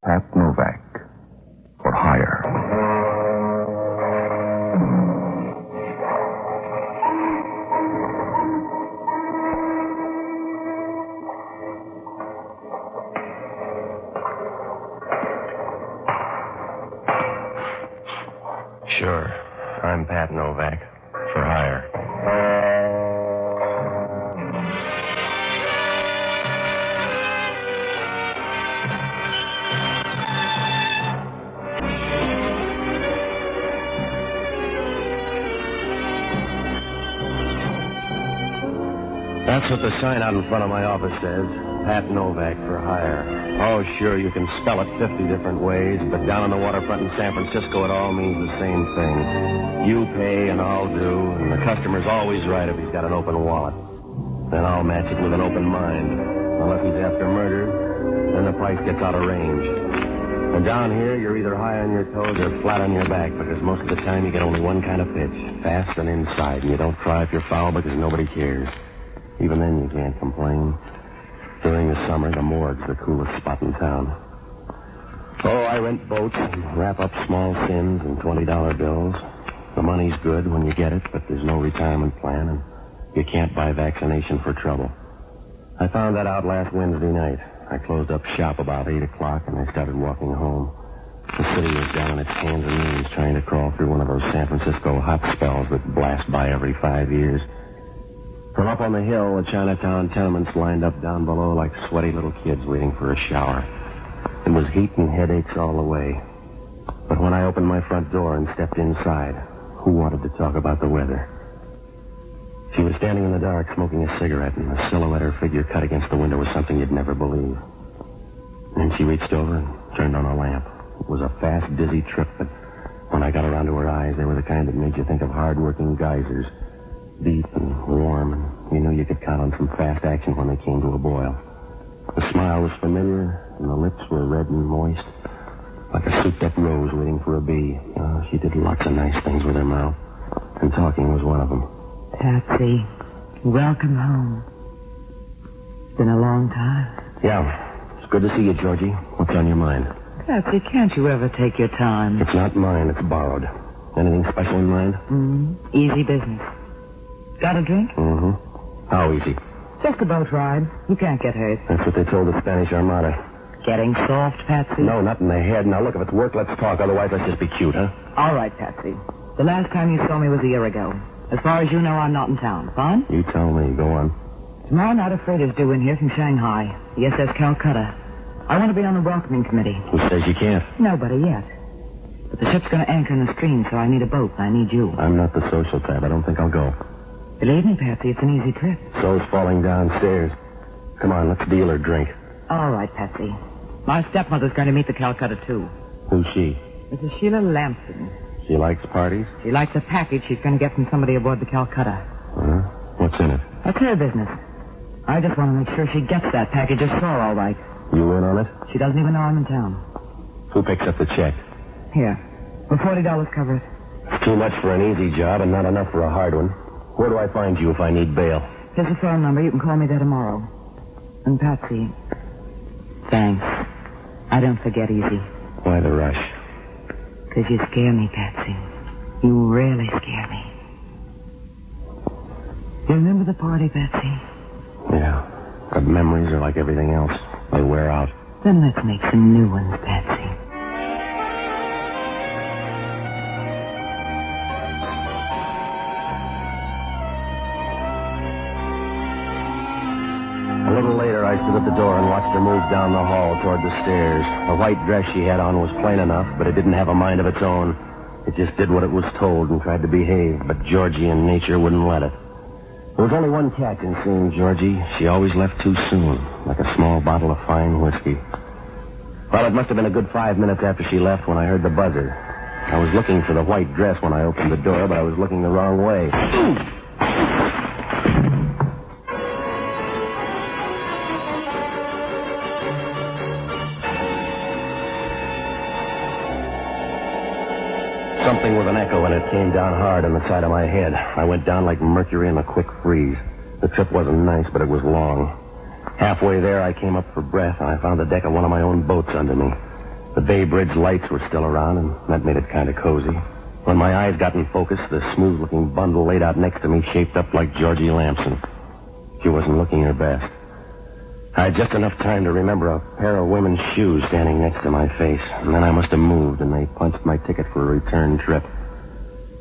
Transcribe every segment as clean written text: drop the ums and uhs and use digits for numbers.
Pat Novak for hire. Sure. I'm Pat Novak for hire. That's what the sign out in front of my office says. Pat Novak for hire. Oh, sure, you can spell it 50 different ways, but down on the waterfront in San Francisco, it all means the same thing. You pay and I'll do, and the customer's always right if he's got an open wallet. Then I'll match it with an open mind. Well, if he's after murder, then the price gets out of range. And down here, you're either high on your toes or flat on your back, because most of the time you get only one kind of pitch, fast and inside, and you don't cry if you're foul because nobody cares. Even then, you can't complain. During the summer, the morgue's the coolest spot in town. Oh, I rent boats and wrap up small sins in $20 bills. The money's good when you get it, but there's no retirement plan, and you can't buy vaccination for trouble. I found that out last Wednesday night. I closed up shop about 8 o'clock, and I started walking home. The city was down on its hands and knees trying to crawl through one of those San Francisco hot spells that blast by every 5 years. From up on the hill, the Chinatown tenements lined up down below like sweaty little kids waiting for a shower. It was heat and headaches all the way. But when I opened my front door and stepped inside, who wanted to talk about the weather? She was standing in the dark smoking a cigarette, and the silhouette her figure cut against the window was something you'd never believe. Then she reached over and turned on a lamp. It was a fast, dizzy trip, but when I got around to her eyes, they were the kind that made you think of hard-working geysers. Deep and warm, and you knew you could count on some fast action when they came to a boil. The smile was familiar, and the lips were red and moist, like a souped-up rose waiting for a bee. She did lots of nice things with her mouth, and talking was one of them. Patsy, welcome home. It's been a long time. Yeah, it's good to see you, Georgie. What's on your mind? Patsy, can't you ever take your time? It's not mine, it's borrowed. Anything special in mind? Easy business. Got a drink? How easy? Just a boat ride. You can't get hurt. That's what they told the Spanish Armada. Getting soft, Patsy? No, not in the head. Now, look, if it's work, let's talk. Otherwise, let's just be cute, huh? All right, Patsy. The last time you saw me was a year ago. As far as you know, I'm not in town. Fine? You tell me. Go on. Tomorrow night, a freighter's due in here from Shanghai. The SS Calcutta. I want to be on the welcoming committee. Who says you can't? Nobody yet. But the ship's going to anchor in the stream, so I need a boat, and I need you. I'm not the social type. I don't think I'll go. Believe me, Patsy, it's an easy trip. So's falling downstairs. Come on, let's deal or drink. All right, Patsy. My stepmother's going to meet the Calcutta, too. Who's she? Mrs. Sheila Lampson. She likes parties? She likes a package she's going to get from somebody aboard the Calcutta. What's in it? That's her business. I just want to make sure she gets that package ashore all right. You in on it? She doesn't even know I'm in town. Who picks up the check? Here. Will $40 cover it? It's too much for an easy job and not enough for a hard one. Where do I find you if I need bail? Here's a phone number. You can call me there tomorrow. And Patsy, thanks. I don't forget easy. Why the rush? Because you scare me, Patsy. You really scare me. You remember the party, Patsy? Yeah. But memories are like everything else. They wear out. Then let's make some new ones, Patsy. A little later, I stood at the door and watched her move down the hall toward the stairs. The white dress she had on was plain enough, but it didn't have a mind of its own. It just did what it was told and tried to behave, but Georgie and nature wouldn't let it. There was only one catch in seeing Georgie. She always left too soon, like a small bottle of fine whiskey. Well, it must have been a good 5 minutes after she left when I heard the buzzer. I was looking for the white dress when I opened the door, but I was looking the wrong way. Something with an echo, and it came down hard on the side of my head. I went down like mercury in a quick freeze. The trip wasn't nice, but it was long. Halfway there, I came up for breath, and I found the deck of one of my own boats under me. The Bay Bridge lights were still around, and that made it kind of cozy. When my eyes got in focus, the smooth-looking bundle laid out next to me shaped up like Georgie Lampson. She wasn't looking her best. I had just enough time to remember a pair of women's shoes standing next to my face, and then I must have moved, and they punched my ticket for a return trip.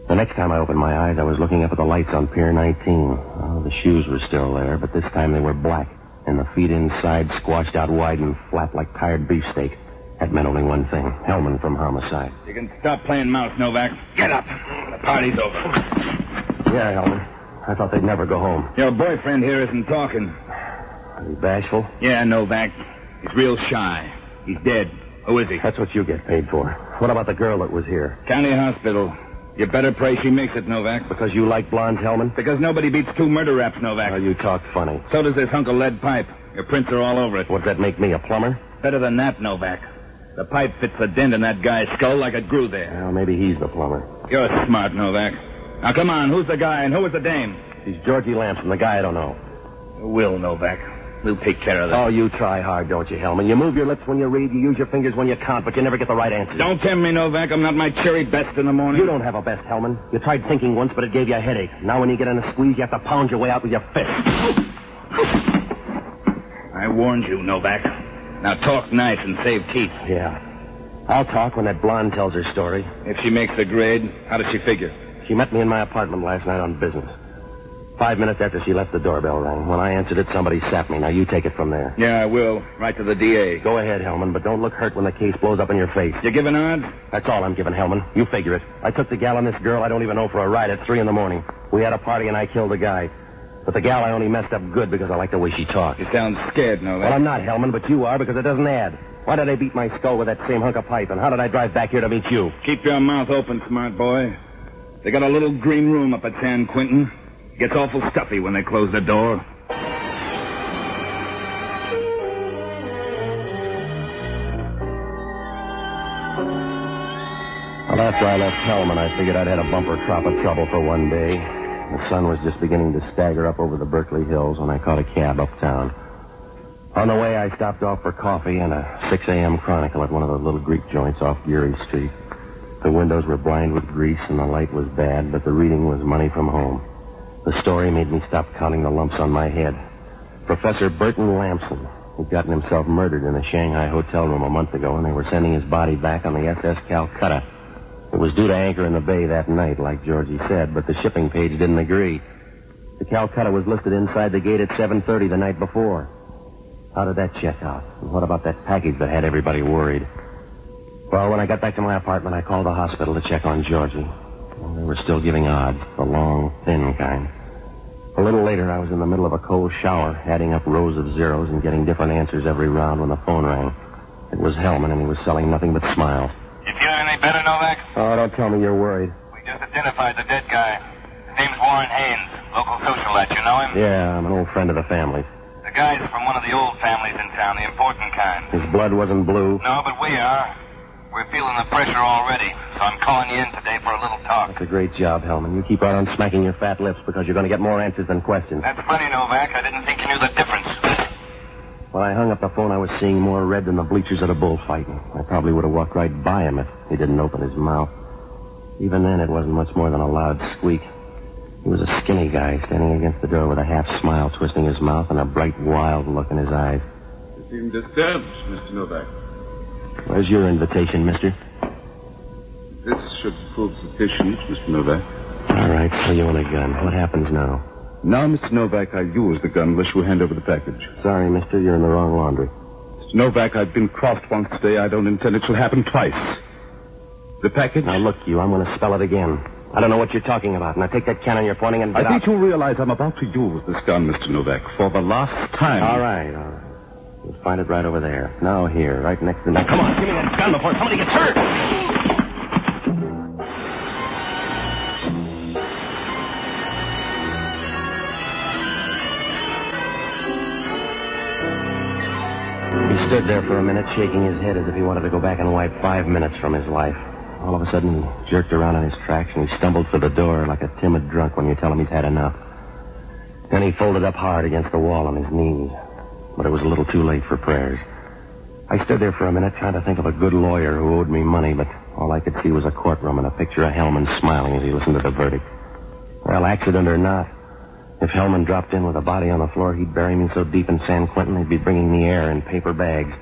The next time I opened my eyes, I was looking up at the lights on Pier 19. Oh, the shoes were still there, but this time they were black, and the feet inside squashed out wide and flat like tired beefsteak. That meant only one thing. Hellman from Homicide. You can stop playing mouse, Novak. Get up. The party's over. Yeah, Hellman. I thought they'd never go home. Your boyfriend here isn't talking. Are you bashful? Yeah, Novak. He's real shy. He's dead. Who is he? That's what you get paid for. What about the girl that was here? County Hospital. You better pray she makes it, Novak. Because you like blondes, Hellman? Because nobody beats 2 murder raps, Novak. Oh, you talk funny. So does this hunk of lead pipe. Your prints are all over it. What'd that make me, a plumber? Better than that, Novak. The pipe fits the dent in that guy's skull like it grew there. Well, maybe he's the plumber. You're smart, Novak. Now, come on. Who's the guy and who is the dame? She's Georgie Lampson, the guy I don't know. Will, Novak. We'll take care of that. Oh, you try hard, don't you, Hellman? You move your lips when you read, you use your fingers when you count, but you never get the right answer. Don't tempt me, Novak. I'm not my cherry best in the morning. You don't have a best, Hellman. You tried thinking once, but it gave you a headache. Now when you get in a squeeze, you have to pound your way out with your fist. I warned you, Novak. Now talk nice and save teeth. Yeah. I'll talk when that blonde tells her story. If she makes the grade, how does she figure? She met me in my apartment last night on business. 5 minutes after she left, the doorbell rang. When I answered it, somebody sapped me. Now you take it from there. Yeah, I will. Right to the DA. Go ahead, Hellman, but don't look hurt when the case blows up in your face. You giving odds? That's all I'm giving, Hellman. You figure it. I took the gal and this girl I don't even know for a ride at 3 a.m. We had a party and I killed a guy. But the gal I only messed up good because I like the way she talks. You sound scared, Novak. Well, I'm not, Hellman, but you are because it doesn't add. Why did I beat my skull with that same hunk of pipe, and how did I drive back here to meet you? Keep your mouth open, smart boy. They got a little green room up at San Quentin. Gets awful stuffy when they close the door. Well, after I left Hellman, I figured I'd had a bumper crop of trouble for one day. The sun was just beginning to stagger up over the Berkeley Hills when I caught a cab uptown. On the way, I stopped off for coffee and a 6 a.m. Chronicle at one of the little Greek joints off Geary Street. The windows were blind with grease and the light was bad, but the reading was money from home. The story made me stop counting the lumps on my head. Professor Burton Lampson had gotten himself murdered in a Shanghai hotel room a month ago, and they were sending his body back on the SS Calcutta. It was due to anchor in the bay that night, like Georgie said, but the shipping page didn't agree. The Calcutta was listed inside the gate at 7:30 the night before. How did that check out? And what about that package that had everybody worried? Well, when I got back to my apartment, I called the hospital to check on Georgie. Well, they were still giving odds, the long, thin kind. A little later, I was in the middle of a cold shower, adding up rows of zeros and getting different answers every round when the phone rang. It was Hellman, and he was selling nothing but smiles. You feeling any better, Novak? Oh, don't tell me you're worried. We just identified the dead guy. His name's Warren Haynes, local socialite. You know him? Yeah, I'm an old friend of the family's. The guy's from one of the old families in town, the important kind. His blood wasn't blue. No, but we are. We're feeling the pressure already, so I'm calling you in today for a little talk. That's a great job, Hellman. You keep right on smacking your fat lips because you're going to get more answers than questions. That's funny, Novak. I didn't think you knew the difference. When I hung up the phone, I was seeing more red than the bleachers at a bullfighting. I probably would have walked right by him if he didn't open his mouth. Even then, it wasn't much more than a loud squeak. He was a skinny guy standing against the door with a half smile twisting his mouth and a bright, wild look in his eyes. You seem disturbed, Mr. Novak. Where's your invitation, mister? This should prove sufficient, Mr. Novak. All right, so you want a gun. What happens now? Now, Mr. Novak, I'll use the gun unless you hand over the package. Sorry, mister, you're in the wrong laundry. Mr. Novak, I've been crossed once today. I don't intend it shall happen twice. The package? Now, look, you, I'm going to spell it again. I don't know what you're talking about. Now, take that cannon you're pointing and get I out. think you realize I'm about to use this gun, Mr. Novak, for the last time. All right. You'll find it right over there. Now, here, right next to... Now, come on, give me that gun before somebody gets hurt. He stood there for a minute, shaking his head as if he wanted to go back and wipe 5 minutes from his life. All of a sudden, he jerked around in his tracks and he stumbled for the door like a timid drunk when you tell him he's had enough. Then he folded up hard against the wall on his knees. But it was a little too late for prayers. I stood there for a minute trying to think of a good lawyer who owed me money, but all I could see was a courtroom and a picture of Hellman smiling as he listened to the verdict. Well, accident or not, if Hellman dropped in with a body on the floor, he'd bury me so deep in San Quentin he'd be bringing me air in paper bags.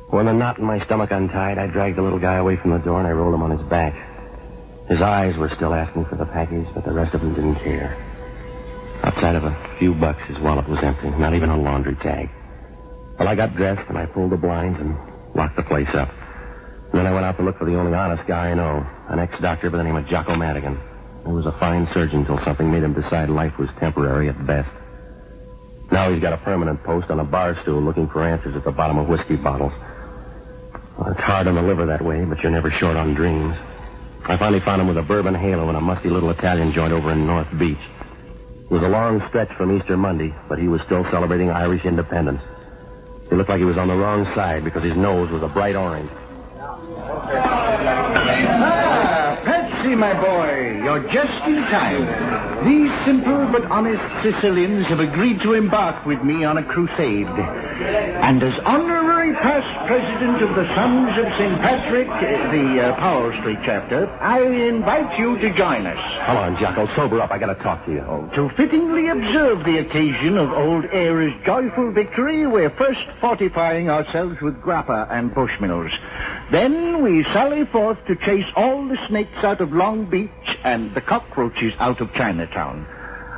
When the knot in my stomach untied, I dragged the little guy away from the door and I rolled him on his back. His eyes were still asking for the package, but the rest of them didn't care. Outside of a few bucks, his wallet was empty, not even a laundry tag. Well, I got dressed and I pulled the blinds and locked the place up. And then I went out to look for the only honest guy I know, an ex-doctor by the name of Jocko Madigan. He was a fine surgeon until something made him decide life was temporary at best. Now he's got a permanent post on a bar stool looking for answers at the bottom of whiskey bottles. Well, it's hard on the liver that way, but you're never short on dreams. I finally found him with a bourbon halo in a musty little Italian joint over in North Beach. It was a long stretch from Easter Monday, but he was still celebrating Irish independence. He looked like he was on the wrong side because his nose was a bright orange. Patsy, my boy, you're just in time. These simple but honest Sicilians have agreed to embark with me on a crusade. And as honorary past president of the Sons of St. Patrick, the Powell Street chapter, I invite you to join us. Hold on, Jocko. Sober up. I gotta talk to you. To fittingly observe the occasion of old Ayre's joyful victory, we're first fortifying ourselves with grappa and bushmills. Then we sally forth to chase all the snakes out of Long Beach and the cockroaches out of Chinatown.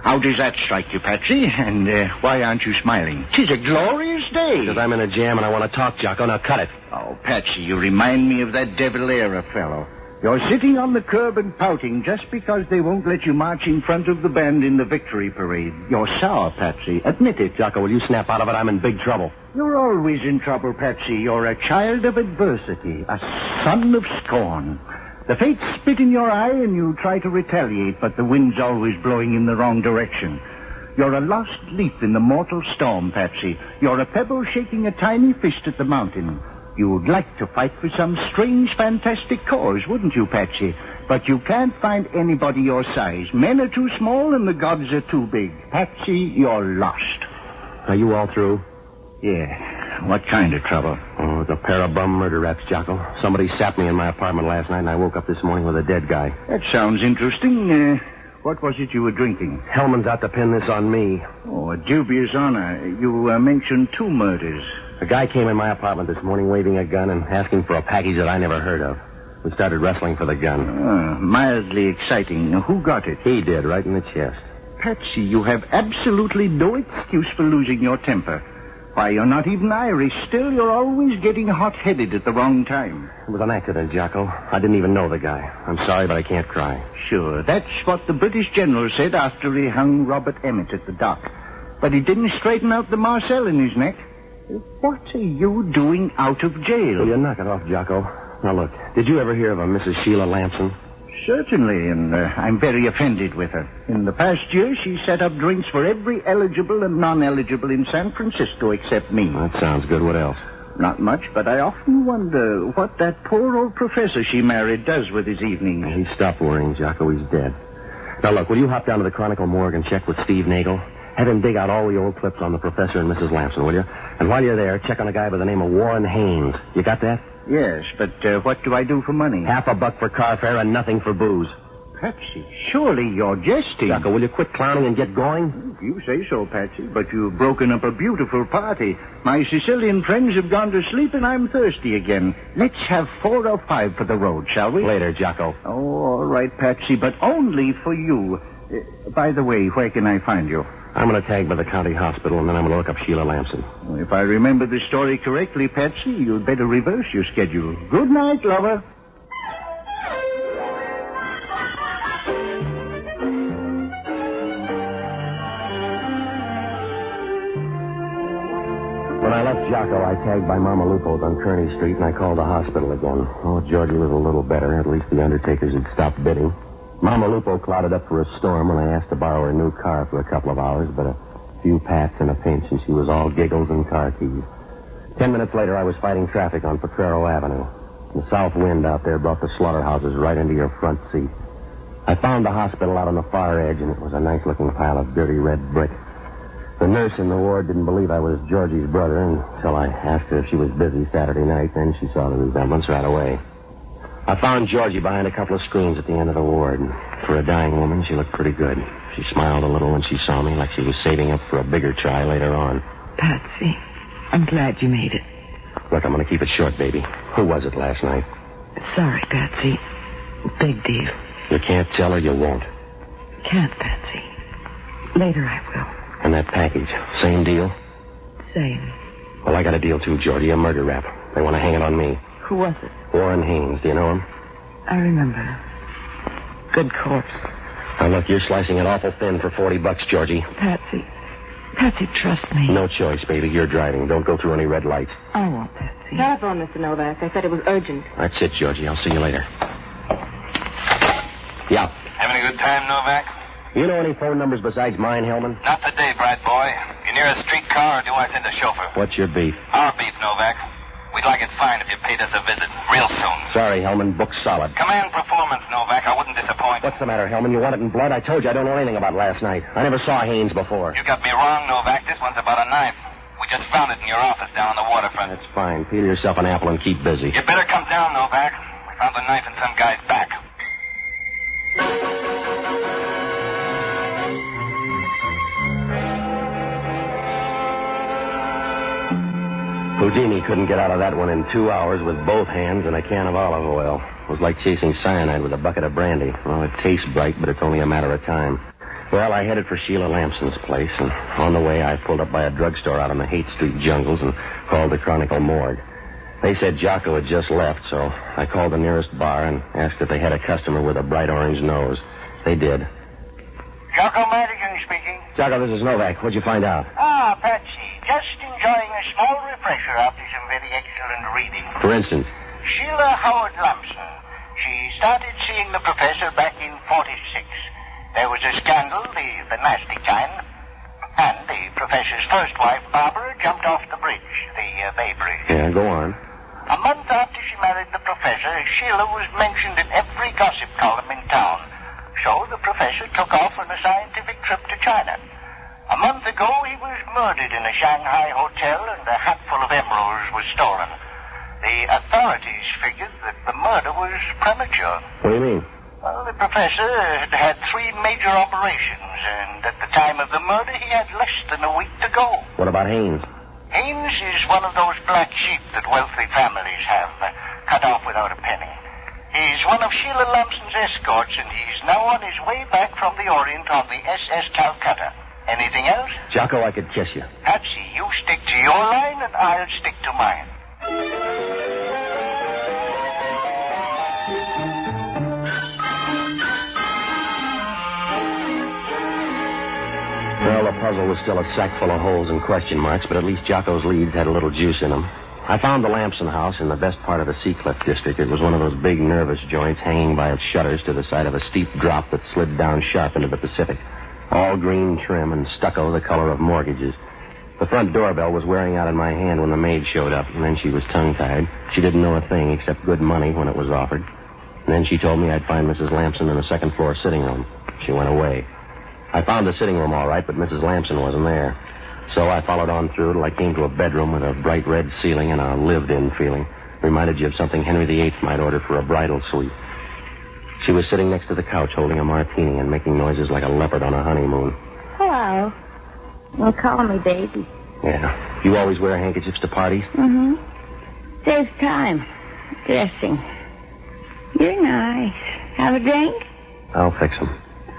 How does that strike you, Patsy? And why aren't you smiling? 'Tis a glorious day. Because I'm in a jam and I want to talk, Jocko. Now cut it. Oh, Patsy, you remind me of that De Valera fellow. You're sitting on the curb and pouting just because they won't let you march in front of the band in the victory parade. You're sour, Patsy. Admit it. Jocko, will you snap out of it? I'm in big trouble. You're always in trouble, Patsy. You're a child of adversity, a son of scorn. The fates spit in your eye and you try to retaliate, but the wind's always blowing in the wrong direction. You're a lost leaf in the mortal storm, Patsy. You're a pebble shaking a tiny fist at the mountain. You'd like to fight for some strange, fantastic cause, wouldn't you, Patsy? But you can't find anybody your size. Men are too small and the gods are too big. Patsy, you're lost. Are you all through? Yeah. What kind of trouble? Oh, it's a pair of bum murder raps, Jocko. Somebody sapped me in my apartment last night, and I woke up this morning with a dead guy. That sounds interesting. What was it you were drinking? Hellman's out to pin this on me. Oh, a dubious honor. You mentioned 2 murders. A guy came in my apartment this morning waving a gun and asking for a package that I never heard of. We started wrestling for the gun. Mildly exciting. Who got it? He did, right in the chest. Patsy, you have absolutely no excuse for losing your temper. Why, you're not even Irish. Still, you're always getting hot-headed at the wrong time. It was an accident, Jocko. I didn't even know the guy. I'm sorry, but I can't cry. Sure, that's what the British general said after he hung Robert Emmet at the dock. But he didn't straighten out the Marcel in his neck. What are you doing out of jail? Will you knock it off, Jocko? Now, look, did you ever hear of a Mrs. Sheila Lampson? Certainly, and I'm very offended with her. In the past year, she set up drinks for every eligible and non-eligible in San Francisco except me. That sounds good. What else? Not much, but I often wonder what that poor old professor she married does with his evenings. He stopped worrying, Jocko. He's dead. Now, look, will you hop down to the Chronicle morgue and check with Steve Nagel? Have him dig out all the old clips on the professor and Mrs. Lampson, will you? And while you're there, check on a guy by the name of Warren Haynes. You got that? Yes, but what do I do for money? $50 for car fare and nothing for booze. Patsy, surely you're jesting. Jocko, will you quit clowning and get going? You say so, Patsy, but you've broken up a beautiful party. My Sicilian friends have gone to sleep and I'm thirsty again. Let's have 4 or 5 for the road, shall we? Later, Jocko. Oh, all right, Patsy, but only for you. By the way, where can I find you? I'm going to tag by the county hospital, and then I'm going to look up Sheila Lampson. If I remember the story correctly, Patsy, you'd better reverse your schedule. Good night, lover. When I left Jocko, I tagged by Mama Lupo's on Kearney Street, and I called the hospital again. Oh, Georgie was a little better. At least the undertakers had stopped bidding. Mama Lupo clouded up for a storm when I asked to borrow her new car for a couple of hours, but a few pats and a pinch, and she was all giggles and car keys. 10 minutes later, I was fighting traffic on Potrero Avenue. The south wind out there brought the slaughterhouses right into your front seat. I found the hospital out on the far edge, and it was a nice-looking pile of dirty red brick. The nurse in the ward didn't believe I was Georgie's brother until I asked her if she was busy Saturday night. Then she saw the resemblance right away. I found Georgie behind a couple of screens at the end of the ward. For a dying woman, she looked pretty good. She smiled a little when she saw me, like she was saving up for a bigger try later on. Patsy, I'm glad you made it. Look, I'm going to keep it short, baby. Who was it last night? Sorry, Patsy. Big deal. You can't tell her, you won't. Can't, Patsy. Later I will. And that package, same deal? Same. Well, I got a deal too, Georgie, a murder rap. They want to hang it on me. Who was it? Warren Haynes, do you know him? I remember. Good corpse. Now, look, you're slicing it awful thin for $40, Georgie. Patsy, trust me. No choice, baby. You're driving. Don't go through any red lights. I won't, Patsy. Telephone, Mr. Novak. I said it was urgent. That's it, Georgie. I'll see you later. Yeah. Having a good time, Novak? You know any phone numbers besides mine, Hellman? Not today, bright boy. You near a streetcar, or do I send a chauffeur? What's your beef? Our beef, Novak. We'd like it fine if you paid us a visit real soon. Sorry, Hellman. Book's solid. Command performance, Novak. I wouldn't disappoint. What's the matter, Hellman? You want it in blood? I told you I don't know anything about last night. I never saw Haynes before. You got me wrong, Novak. This one's about a knife. We just found it in your office down on the waterfront. That's fine. Peel yourself an apple and keep busy. You better come down, Novak. We found the knife in some guy's back. Houdini couldn't get out of that one in 2 hours with both hands and a can of olive oil. It was like chasing cyanide with a bucket of brandy. Well, it tastes bright, but it's only a matter of time. Well, I headed for Sheila Lampson's place, and on the way I pulled up by a drugstore out in the Haight Street jungles and called the Chronicle morgue. They said Jocko had just left, so I called the nearest bar and asked if they had a customer with a bright orange nose. They did. Jocko Madigan speaking. Jocko, this is Novak. What'd you find out? Ah, Patsy. Just enjoying a small refresher after some very excellent reading. For instance? Sheila Howard Lampson. She started seeing the professor back in 46. There was a scandal, the nasty kind, and the professor's first wife, Barbara, jumped off the bridge, the Bay Bridge. Yeah, go on. A month after she married the professor, Sheila was mentioned in every gossip column in town. So the professor took off on a scientific trip to China. A month ago, he was murdered in a Shanghai hotel, and a hatful of emeralds was stolen. The authorities figured that the murder was premature. What do you mean? Well, the professor had 3 major operations, and at the time of the murder, he had less than a week to go. What about Haynes? Haynes is one of those black sheep that wealthy families have, cut off without a penny. He's one of Sheila Lampson's escorts, and he's now on his way back from the Orient on the SS Calcutta. Anything else? Jocko, I could kiss you. Patsy, you stick to your line, and I'll stick to mine. Well, the puzzle was still a sack full of holes and question marks, but at least Jocko's leads had a little juice in them. I found the Lampson house in the best part of the Seacliff district. It was one of those big nervous joints hanging by its shutters to the side of a steep drop that slid down sharp into the Pacific. All green trim and stucco the color of mortgages. The front doorbell was wearing out in my hand when the maid showed up, and then she was tongue-tied. She didn't know a thing except good money when it was offered. And then she told me I'd find Mrs. Lampson in the second-floor sitting room. She went away. I found the sitting room all right, but Mrs. Lampson wasn't there. So I followed on through till I came to a bedroom with a bright red ceiling and a lived-in feeling. Reminded you of something Henry VIII might order for a bridal suite. She was sitting next to the couch holding a martini and making noises like a leopard on a honeymoon. Hello. Well, call me baby. Yeah. You always wear handkerchiefs to parties? Mm-hmm. Saves time. Dressing. You're nice. Have a drink? I'll fix them.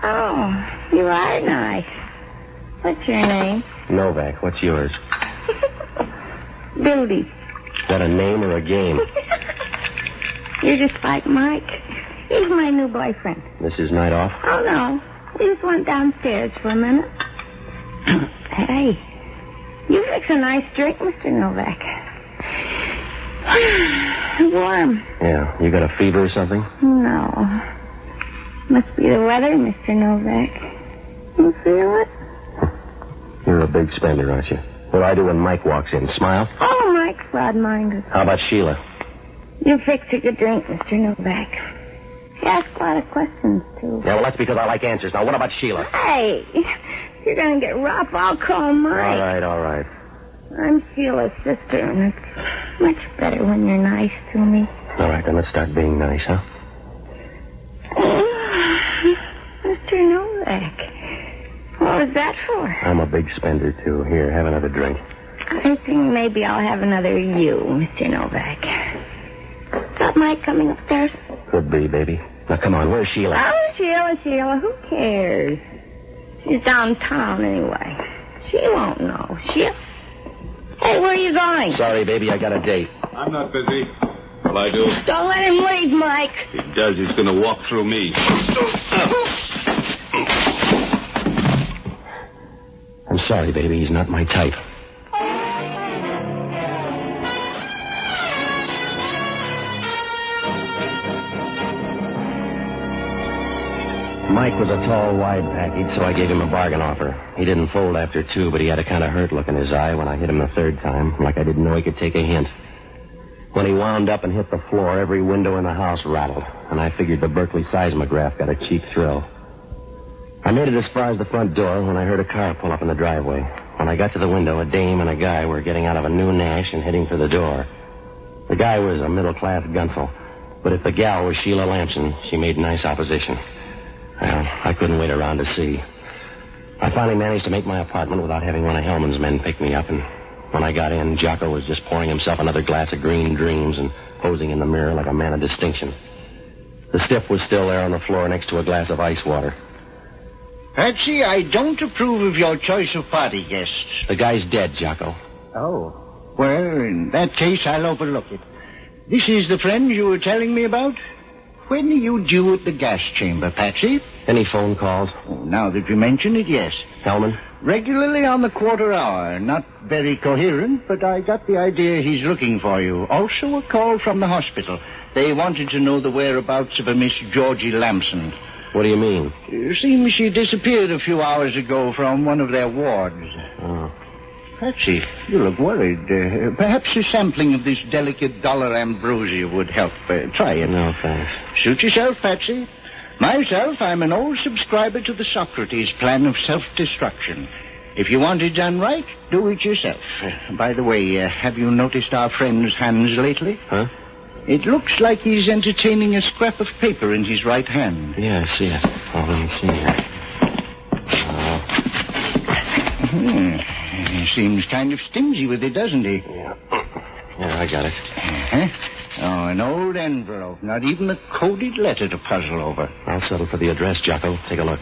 Oh, you are nice. What's your name? Novak. What's yours? Billy. Is that a name or a game? You're just like Mike. He's my new boyfriend. This is night off? Oh, no. We just went downstairs for a minute. Hey, you fix a nice drink, Mr. Novak. Warm. Yeah. You got a fever or something? No. Must be the weather, Mr. Novak. You feel it? You're a big spender, aren't you? What do I do when Mike walks in? Smile? Oh, Mike's broad-minded. How about Sheila? You fix a good drink, Mr. Novak. He asks a lot of questions, too. Yeah, well, that's because I like answers. Now, what about Sheila? Hey, If you're going to get rough, I'll call Mike. All right. I'm Sheila's sister, and it's much better when you're nice to me. All right, then let's start being nice, huh? Mr. Novak, what was that for? I'm a big spender, too. Here, have another drink. I think maybe I'll have another you, Mr. Novak. Is that Mike coming upstairs? Could be, baby. Now, come on, where's Sheila? Oh, Sheila, who cares? She's downtown anyway. She won't know. Hey, where are you going? Sorry, baby, I got a date. I'm not busy. Well, I do. Don't let him leave, Mike. He does. He's going to walk through me. I'm sorry, baby. He's not my type. Mike was a tall, wide package, so I gave him a bargain offer. He didn't fold after two, but he had a kind of hurt look in his eye when I hit him the third time, like I didn't know he could take a hint. When he wound up and hit the floor, every window in the house rattled, and I figured the Berkeley seismograph got a cheap thrill. I made it as far as the front door when I heard a car pull up in the driveway. When I got to the window, a dame and a guy were getting out of a new Nash and heading for the door. The guy was a middle-class gunsel, but if the gal was Sheila Lampson, she made nice opposition. Well, I couldn't wait around to see. I finally managed to make my apartment without having one of Hellman's men pick me up, and when I got in, Jocko was just pouring himself another glass of Green Dreams and posing in the mirror like a man of distinction. The stiff was still there on the floor next to a glass of ice water. Patsy, I don't approve of your choice of party guests. The guy's dead, Jocko. Oh. Well, in that case, I'll overlook it. This is the friend you were telling me about? When are you due at the gas chamber, Patsy? Any phone calls? Oh, now that you mention it, yes. Hellman? Regularly on the quarter hour. Not very coherent, but I got the idea he's looking for you. Also a call from the hospital. They wanted to know the whereabouts of a Miss Georgie Lampson. What do you mean? Seems she disappeared a few hours ago from one of their wards. Oh. Patsy, you look worried. Perhaps a sampling of this delicate dollar ambrosia would help. Try it. No, thanks. Suit yourself, Patsy. Myself, I'm an old subscriber to the Socrates plan of self-destruction. If you want it done right, do it yourself. By the way, have you noticed our friend's hands lately? Huh? It looks like he's entertaining a scrap of paper in his right hand. Yeah, I see it. Oh, let me see here. He seems kind of stingy with it, doesn't he? Yeah, I got it. Uh-huh. Oh, an old envelope. Not even a coded letter to puzzle over. I'll settle for the address, Jocko. Take a look.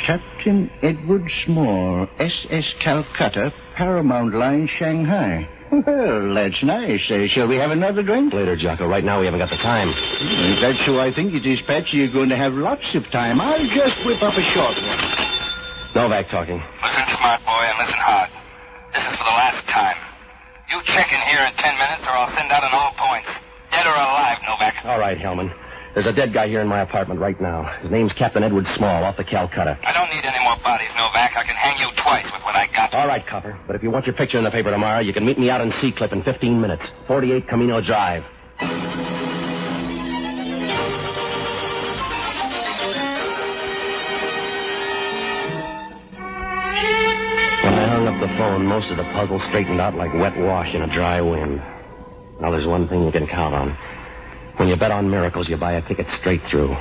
Captain Edward Small, SS Calcutta, Paramount Line, Shanghai. Well, that's nice. Shall we have another drink? Later, Jocko. Right now, we haven't got the time. If that's who I think it is, Patsy, you're going to have lots of time. I'll just whip up a short one. Novak talking. Listen, smart boy, and listen hard. This is for the last time. You check in here in 10 minutes, or I'll send out on all points. Dead or alive, Novak. All right, Hellman. There's a dead guy here in my apartment right now. His name's Captain Edward Small, off the Calcutta. I don't need any more bodies, Novak. I can hang you twice with what I got. All right, Copper. But if you want your picture in the paper tomorrow, you can meet me out in Seacliff in 15 minutes. 48 Camino Drive. When I hung up the phone, most of the puzzle straightened out like wet wash in a dry wind. Now, there's one thing you can count on. When you bet on miracles, you buy a ticket straight through.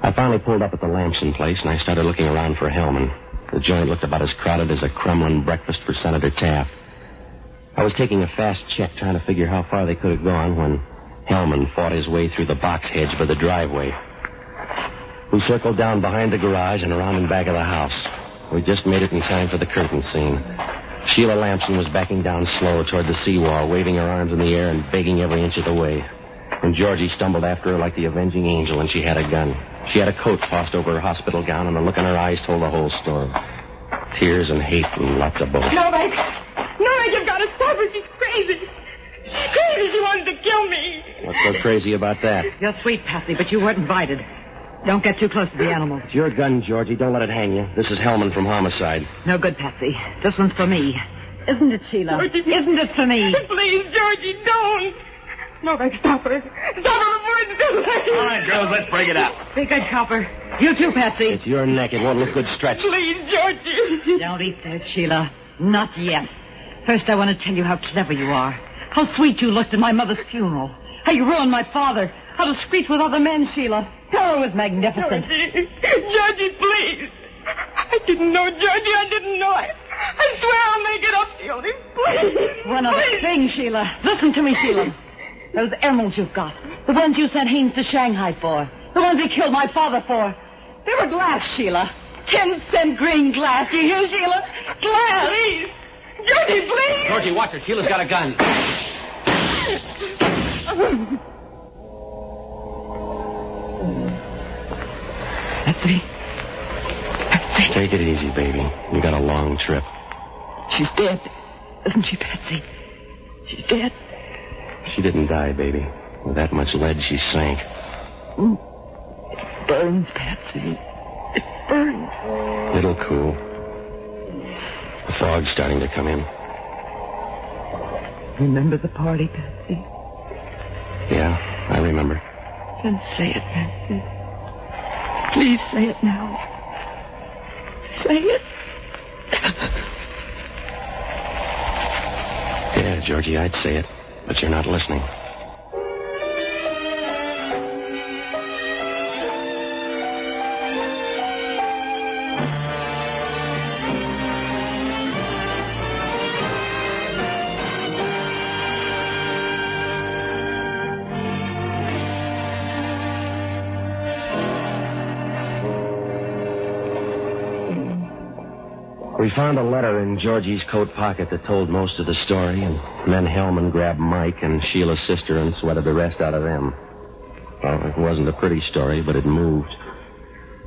I finally pulled up at the Lampson place, and I started looking around for Hellman. The joint looked about as crowded as a Kremlin breakfast for Senator Taft. I was taking a fast check, trying to figure how far they could have gone, when Hellman fought his way through the box hedge for the driveway. We circled down behind the garage and around and back of the house. We just made it in time for the curtain scene. Sheila Lampson was backing down slow toward the seawall, waving her arms in the air and begging every inch of the way. And Georgie stumbled after her like the avenging angel, and she had a gun. She had a coat tossed over her hospital gown, and the look in her eyes told the whole story. Tears and hate and lots of bullets. Novak, you've got to stop her. She's crazy. She's crazy. She wanted to kill me. What's so crazy about that? You're sweet, Patsy, but you weren't invited. Don't get too close to the animal. It's your gun, Georgie. Don't let it hang you. This is Hellman from Homicide. No good, Patsy. This one's for me. Isn't it, Sheila? Georgie. Isn't it for me? Please, Georgie, don't. Novak, stop her. Stop her before All right, girls, let's break it up. Be good, Copper. You too, Patsy. It's your neck. It won't look good stretched. Please, Georgie. Don't eat that, Sheila. Not yet. First, I want to tell you how clever you are. How sweet you looked at my mother's funeral. How you ruined my father. How discreet with other men, Sheila. Oh, it was magnificent. Georgie, please. I didn't know, Georgie. I didn't know it. I swear I'll make it up to you. Please. One other thing, Sheila. Listen to me, Sheila. Those emeralds you've got. The ones you sent Haynes to Shanghai for. The ones he killed my father for. They were glass, Sheila. 10-cent green glass. You hear, Sheila? Glass. Please. Georgie, please. Georgie, watch her. Sheila's got a gun. Patsy. Take it easy, baby. You got a long trip. She's dead. Isn't she, Patsy? She's dead. She didn't die, baby. With that much lead, she sank. It burns, Patsy. It burns. It'll cool. The fog's starting to come in. Remember the party, Patsy? Yeah, I remember. Then say it, Patsy. Please say it now. Say it. Yeah, Georgie, I'd say it, but you're not listening. We found a letter in Georgie's coat pocket that told most of the story, and then Hellman grabbed Mike and Sheila's sister and sweated the rest out of them. Well, it wasn't a pretty story, but it moved.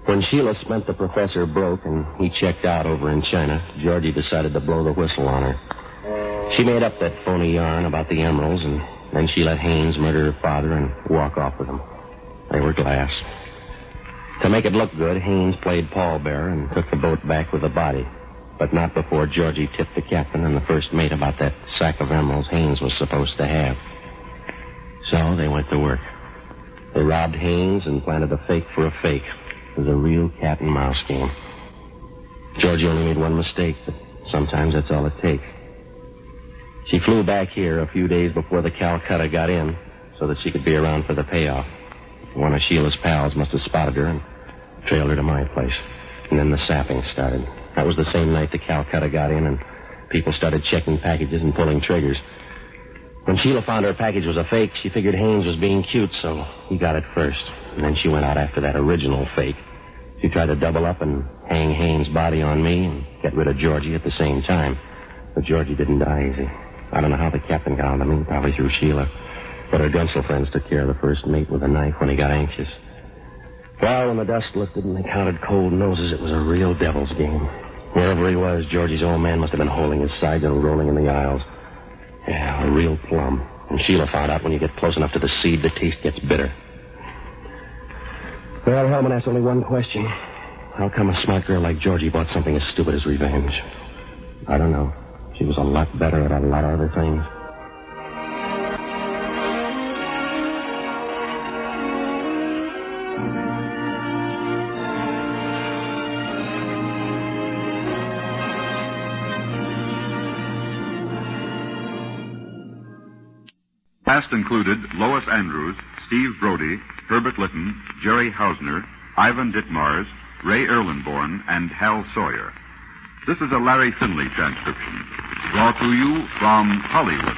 When Sheila spent the professor broke and he checked out over in China, Georgie decided to blow the whistle on her. She made up that phony yarn about the emeralds, and then she let Haynes murder her father and walk off with them. They were glass. To make it look good, Haynes played pallbearer and took the boat back with the body. But not before Georgie tipped the captain and the first mate about that sack of emeralds Haynes was supposed to have. So they went to work. They robbed Haynes and planted a fake for a fake. It was a real cat and mouse game. Georgie only made one mistake, but sometimes that's all it takes. She flew back here a few days before the Calcutta got in so that she could be around for the payoff. One of Sheila's pals must have spotted her and trailed her to my place. And then the sapping started. That was the same night the Calcutta got in, and people started checking packages and pulling triggers. When Sheila found her package was a fake, she figured Haynes was being cute, so he got it first. And then she went out after that original fake. She tried to double up and hang Haynes' body on me and get rid of Georgie at the same time. But Georgie didn't die easy. I don't know how the captain got onto me, probably through Sheila. But her Gunsel friends took care of the first mate with a knife when he got anxious. Well, when the dust lifted and they counted cold noses, it was a real devil's game. Wherever he was, Georgie's old man must have been holding his sides and rolling in the aisles. Yeah, a real plum. And Sheila found out when you get close enough to the seed, the taste gets bitter. Well, Hellman asked only one question. How come a smart girl like Georgie bought something as stupid as revenge? I don't know. She was a lot better at a lot of other things. Cast included Lois Andrews, Steve Brody, Herbert Litton, Jerry Hausner, Ivan Ditmars, Ray Erlenborn, and Hal Sawyer. This is a Larry Finley transcription, brought to you from Hollywood.